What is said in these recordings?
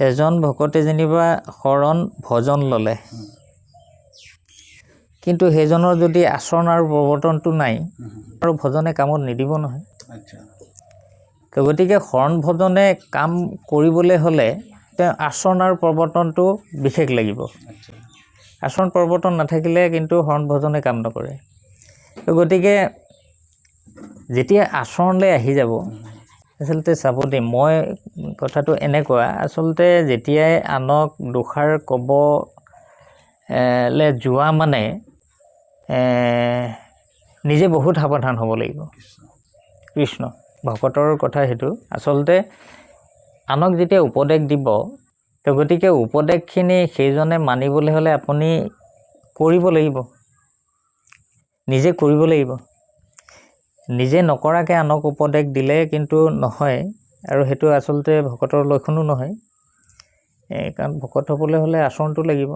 এজন ভকতে যেনিবা শৰণ ভজন ল'লে, কিন্তু সেইজনৰ যদি আচৰণ আৰু প্ৰৱৰ্তনটো নাই আৰু ভজনে কামত নিদিব নহয়। তো গতিকে শৰণ ভজনে কাম কৰিবলৈ হ'লে তেওঁ আচৰণ আৰু প্ৰৱৰ্তনটো বিশেষ লাগিব। আচৰণ প্ৰৱৰ্তন নাথাকিলে কিন্তু শৰণ ভজনে কাম নকৰে। তো গতিকে যেতিয়া আচৰণলৈ আহি যাব, আচলতে চাব দেই, মই কথাটো এনেকুৱা, আচলতে যেতিয়াই আনক দুষাৰ ক'বলে যোৱা মানে নিজে বহুত সাৱধান হ'ব লাগিব। কৃষ্ণ ভকতৰ কথা সেইটো। আচলতে আনক যেতিয়া উপদেশ দিব, তো গতিকে উপদেশখিনি সেইজনে মানিবলৈ হ'লে আপুনি কৰিব লাগিব, নিজে কৰিব লাগিব। নিজে নকৰাকৈ আনক উপদেশ দিলে কিন্তু নহয়, আৰু সেইটো আচলতে ভকতৰ লক্ষণো নহয়। কাৰণ ভকত হ'বলৈ হ'লে আচৰণটো লাগিব,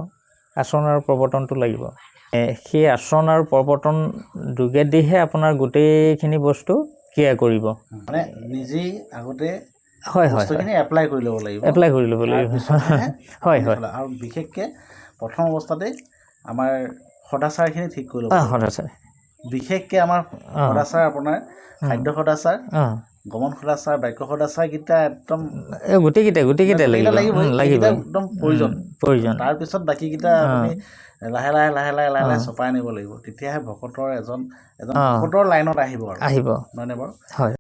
আচৰণ আৰু প্ৰৱৰ্তনটো লাগিব। সেই আচৰণ আৰু প্ৰৱৰ্তন যোগেদিহে আপোনাৰ গোটেইখিনি বস্তু ক্ৰিয়া কৰিব। মানে নিজেই আগতে হয় বস্তুখিনি এপ্লাই কৰি ল'ব লাগিব। এপ্লাই কৰি ল'ব লাগিব। হয় আৰু বিশেষকৈ প্ৰথম অৱস্থাতে আমাৰ সদাচাৰখিনি ঠিক কৰি ল'ব লাগিব। সদাচাৰ বিশেষকৈ আমাৰ সদাচাৰ আপোনাৰ খাদ্য সদাচাৰ, গমন সদাচাৰ, বাক্য সদাচাৰকেইটা একদম গোটেইকেইটা লাগিব। একদম প্ৰয়োজন। তাৰপিছত বাকীকেইটা আপুনি লাহে লাহে চপাই আনিব লাগিব। তেতিয়াহে ভকতৰ এজন ভকতৰ লাইনত আহিব আৰু। নহয়নে বাৰু? হয়।